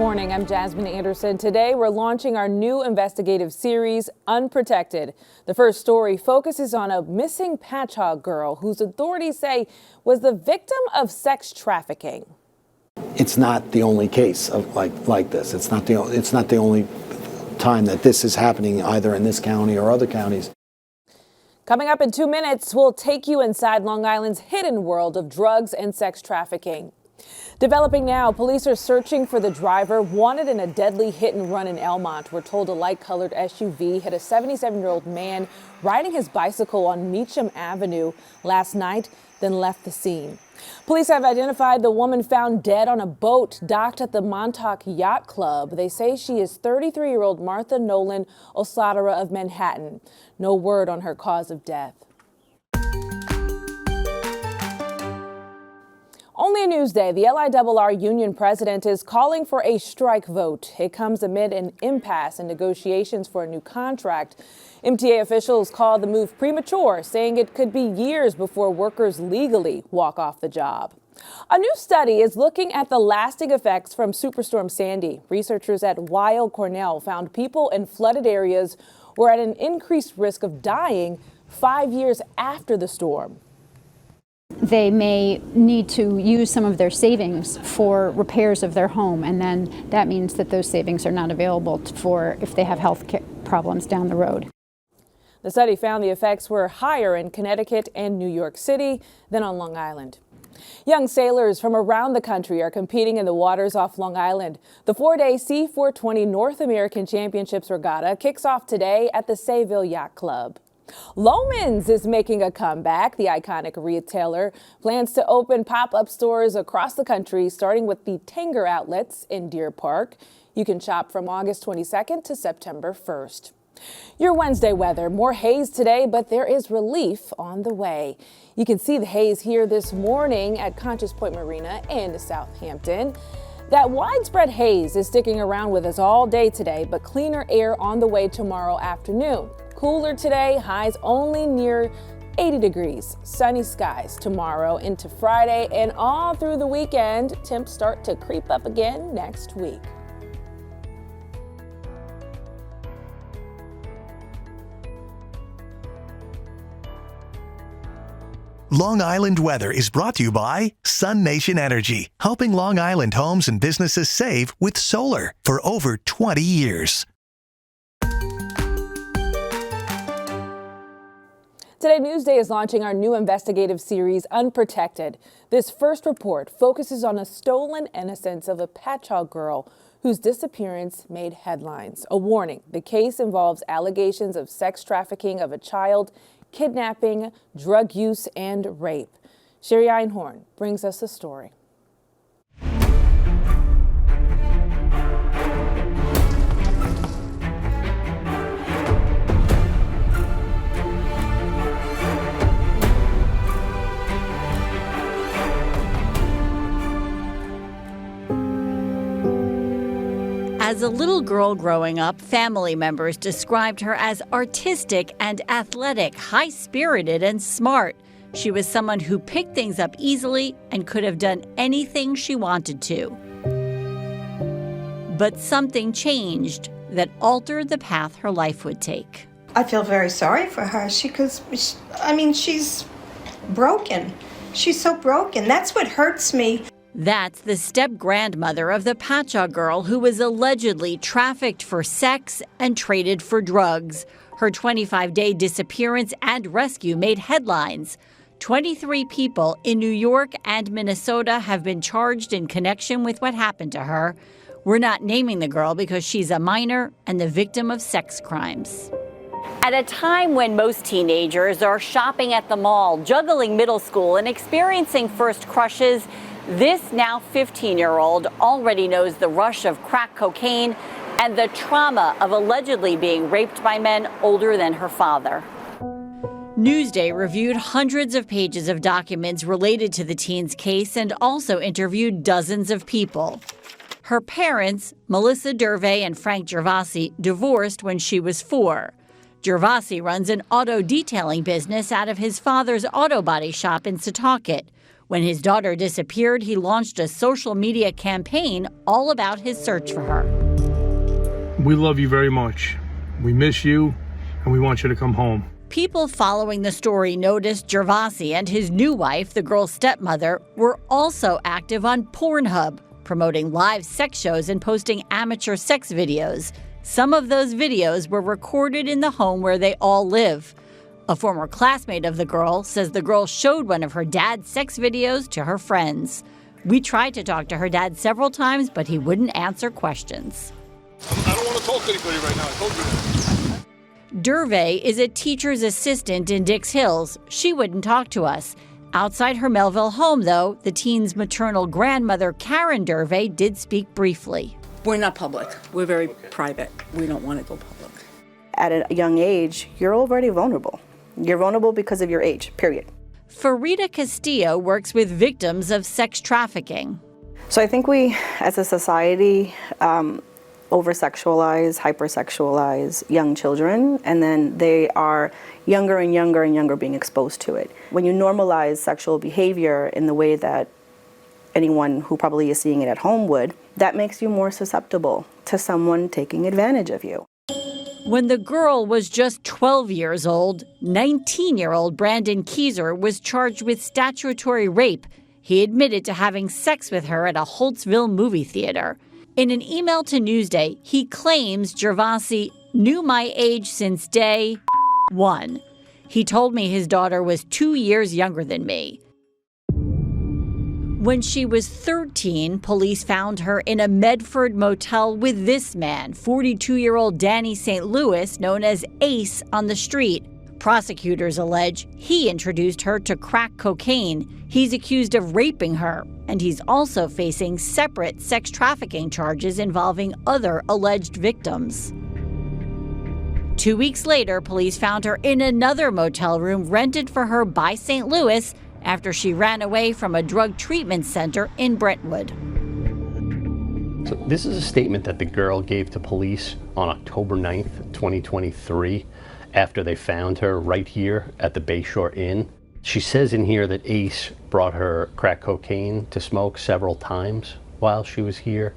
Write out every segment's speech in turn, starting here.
morning, I'm Jasmine Anderson. Today, we're launching our new investigative series, Unprotected. The first story focuses on a missing Patchogue girl whose authorities say was the victim of sex trafficking. It's not the only case of like this. It's not the only time that this is happening either in this county or other counties. Coming up in 2 minutes, we'll take you inside Long Island's hidden world of drugs and sex trafficking. Developing now, police are searching for the driver wanted in a deadly hit and run in Elmont. We're told a light-colored SUV hit a 77-year-old man riding his bicycle on Meacham Avenue last night, then left the scene. Police have identified the woman found dead on a boat docked at the Montauk Yacht Club. They say she is 33-year-old Martha Nolan Osatara of Manhattan. No word on her cause of death. Only in Newsday, the LIRR union president is calling for a strike vote. It comes amid an impasse in negotiations for a new contract. MTA officials call the move premature, saying it could be years before workers legally walk off the job. A new study is looking at the lasting effects from Superstorm Sandy. Researchers at Weill Cornell found people in flooded areas were at an increased risk of dying 5 years after the storm. They may need to use some of their savings for repairs of their home, and then that means that those savings are not available for if they have health problems down the road. The study found the effects were higher in Connecticut and New York City than on Long Island. Young sailors from around the country are competing in the waters off Long Island. The 4-day C420 North American Championships Regatta kicks off today at the Sayville Yacht Club. Loehmann's is making a comeback. The iconic retailer plans to open pop-up stores across the country, starting with the Tanger outlets in Deer Park. You can shop from August 22nd to September 1st. Your Wednesday weather. More haze today, but there is relief on the way. You can see the haze here this morning at Conscious Point Marina in Southampton. That widespread haze is sticking around with us all day today, but cleaner air on the way tomorrow afternoon. Cooler today, highs only near 80 degrees. Sunny skies tomorrow into Friday and all through the weekend. Temps start to creep up again next week. Long Island weather is brought to you by Sun Nation Energy, helping Long Island homes and businesses save with solar for over 20 years. Today, Newsday is launching our new investigative series, Unprotected. This first report focuses on a stolen innocence of a Patchogue girl whose disappearance made headlines. A warning, the case involves allegations of sex trafficking of a child, kidnapping, drug use, and rape. Sherry Einhorn brings us the story. As a little girl growing up, family members described her as artistic and athletic, high-spirited and smart. She was someone who picked things up easily and could have done anything she wanted to. But something changed that altered the path her life would take. I feel very sorry for her because, she's broken. She's so broken. That's what hurts me. That's the step-grandmother of the Patchogue girl who was allegedly trafficked for sex and traded for drugs. Her 25-day disappearance and rescue made headlines. 23 people in New York and Minnesota have been charged in connection with what happened to her. We're not naming the girl because she's a minor and the victim of sex crimes. At a time when most teenagers are shopping at the mall, juggling middle school, and experiencing first crushes, this now 15-year-old already knows the rush of crack cocaine and the trauma of allegedly being raped by men older than her father. Newsday reviewed hundreds of pages of documents related to the teen's case and also interviewed dozens of people. Her parents, Melissa Dervey and Frank Gervasi, divorced when she was 4. Gervasi runs an auto detailing business out of his father's auto body shop in Setauket. When his daughter disappeared, he launched a social media campaign all about his search for her. We love you very much. We miss you, and we want you to come home. People following the story noticed Gervasi and his new wife, the girl's stepmother, were also active on Pornhub, promoting live sex shows and posting amateur sex videos. Some of those videos were recorded in the home where they all live. A former classmate of the girl says the girl showed one of her dad's sex videos to her friends. We tried to talk to her dad several times, but he wouldn't answer questions. I don't want to talk to anybody right now. I told you that. Dervey is a teacher's assistant in Dix Hills. She wouldn't talk to us. Outside her Melville home, though, the teen's maternal grandmother, Karen Dervey, did speak briefly. We're not public. We're very private. We don't want to go public. At a young age, you're already vulnerable. You're vulnerable because of your age, period. Farida Castillo works with victims of sex trafficking. So I think we, as a society, over-sexualize, hypersexualize young children, and then they are younger and younger and younger being exposed to it. When you normalize sexual behavior in the way that anyone who probably is seeing it at home would, that makes you more susceptible to someone taking advantage of you. When the girl was just 12 years old, 19-year-old Brandon Keyser was charged with statutory rape. He admitted to having sex with her at a Holtzville movie theater. In an email to Newsday, he claims Gervasi knew my age since day one. He told me his daughter was 2 years younger than me. When she was 13, police found her in a Medford motel with this man, 42-year-old Danny St. Louis, known as Ace on the street. Prosecutors allege he introduced her to crack cocaine. He's accused of raping her, and he's also facing separate sex trafficking charges involving other alleged victims. 2 weeks later, police found her in another motel room rented for her by St. Louis after she ran away from a drug treatment center in Brentwood. So this is a statement that the girl gave to police on October 9th, 2023, after they found her right here at the Bayshore Inn. She says in here that Ace brought her crack cocaine to smoke several times while she was here.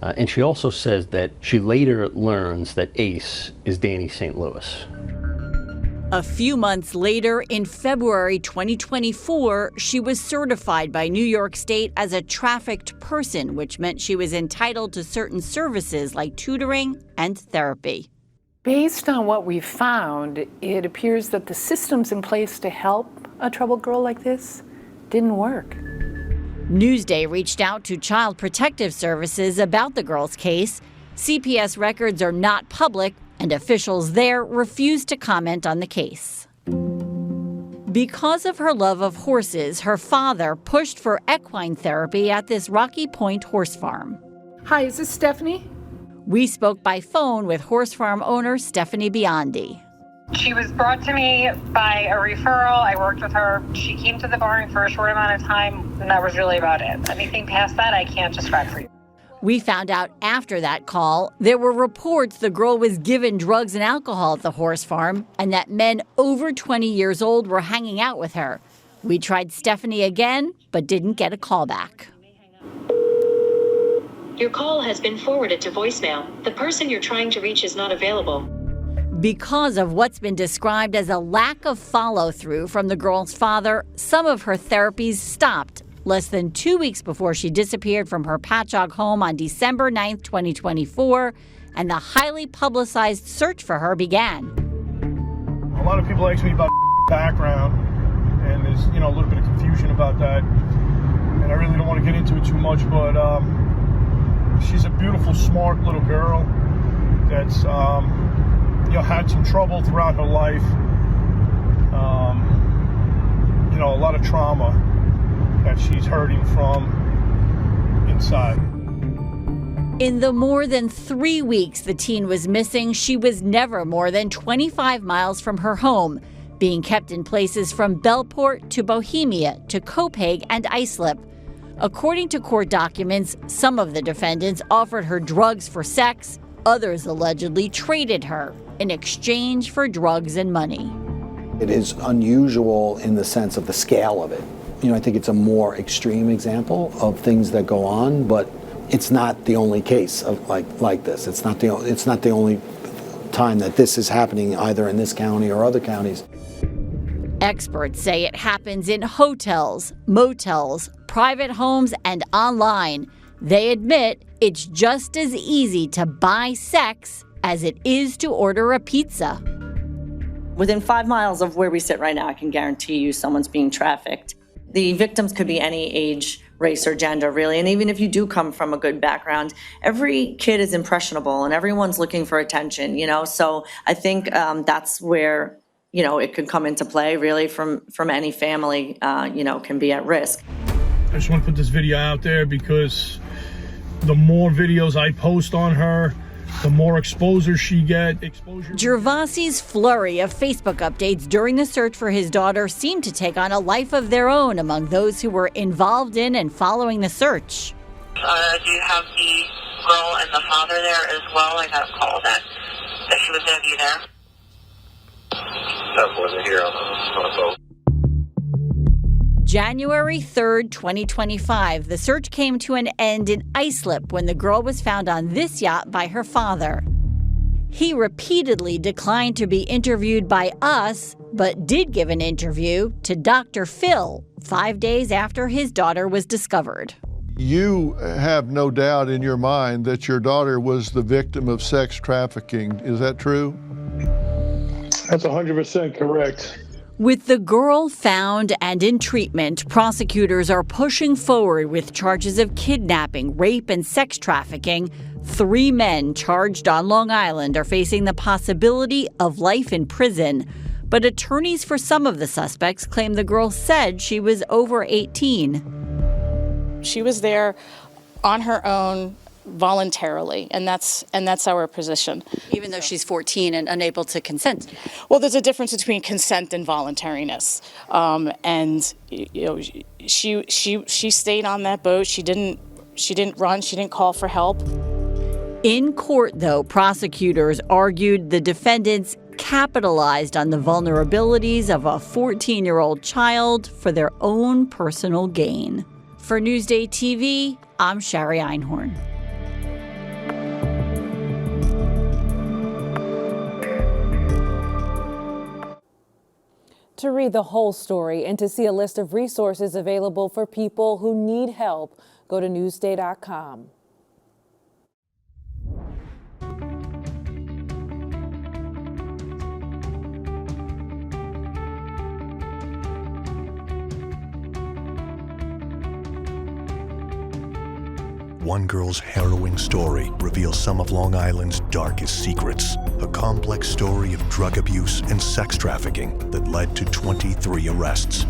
And she also says that she later learns that Ace is Danny St. Louis. A few months later, in February 2024, she was certified by New York State as a trafficked person, which meant she was entitled to certain services like tutoring and therapy. Based on what we found, it appears that the systems in place to help a troubled girl like this didn't work. Newsday reached out to Child Protective Services about the girl's case. CPS records are not public, and officials there refused to comment on the case. Because of her love of horses, her father pushed for equine therapy at this Rocky Point horse farm. Hi, is this Stephanie? We spoke by phone with horse farm owner Stephanie Biondi. She was brought to me by a referral. I worked with her. She came to the barn for a short amount of time, and that was really about it. Anything past that, I can't describe for you. We found out after that call there were reports the girl was given drugs and alcohol at the horse farm and that men over 20 years old were hanging out with her. We tried Stephanie again, but didn't get a call back. Your call has been forwarded to voicemail. The person you're trying to reach is not available. Because of what's been described as a lack of follow-through from the girl's father, some of her therapies stopped less than 2 weeks before she disappeared from her Patchogue home on December 9th, 2024, and the highly publicized search for her began. A lot of people ask me about background, and there's a little bit of confusion about that, and I really don't want to get into it too much, but she's a beautiful, smart little girl that's had some trouble throughout her life, a lot of trauma that she's hurting from inside. In the more than 3 weeks the teen was missing, she was never more than 25 miles from her home, being kept in places from Bellport to Bohemia to Copiague and Islip. According to court documents, some of the defendants offered her drugs for sex. Others allegedly traded her in exchange for drugs and money. It is unusual in the sense of the scale of it. I think it's a more extreme example of things that go on, but it's not the only case of like this. It's not the only time that this is happening either in this county or other counties. Experts say it happens in hotels, motels, private homes, and online. They admit it's just as easy to buy sex as it is to order a pizza. Within 5 miles of where we sit right now, I can guarantee you someone's being trafficked. The victims could be any age, race, or gender, really. And even if you do come from a good background, every kid is impressionable and everyone's looking for attention, So I think that's where, it could come into play, really, from any family, can be at risk. I just want to put this video out there because the more videos I post on her, the more exposure she gets. Gervasi's flurry of Facebook updates during the search for his daughter seemed to take on a life of their own among those who were involved in and following the search. Do you have the girl and the father there as well? I got a call that she was going to be there. That wasn't here on the phone. January 3rd, 2025, the search came to an end in Islip when the girl was found on this yacht by her father. He repeatedly declined to be interviewed by us, but did give an interview to Dr. Phil 5 days after his daughter was discovered. You have no doubt in your mind that your daughter was the victim of sex trafficking. Is that true? That's 100% correct. With the girl found and in treatment, prosecutors are pushing forward with charges of kidnapping, rape, and sex trafficking. 3 men charged on Long Island are facing the possibility of life in prison. But attorneys for some of the suspects claim the girl said she was over 18. She was there on her own, voluntarily, and that's our position. Even though she's 14 and unable to consent. Well, there's a difference between consent and voluntariness. And she stayed on that boat. She didn't run. She didn't call for help. In court, though, prosecutors argued the defendants capitalized on the vulnerabilities of a 14-year-old child for their own personal gain. For Newsday TV, I'm Shari Einhorn. To read the whole story and to see a list of resources available for people who need help, go to Newsday.com. One girl's harrowing story reveals some of Long Island's darkest secrets. A complex story of drug abuse and sex trafficking that led to 23 arrests.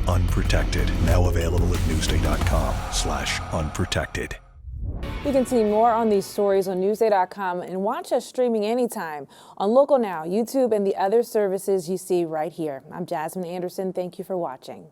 Unprotected, now available at Newsday.com/unprotected. You can see more on these stories on Newsday.com and watch us streaming anytime on Local Now, YouTube, and the other services you see right here. I'm Jasmine Anderson. Thank you for watching.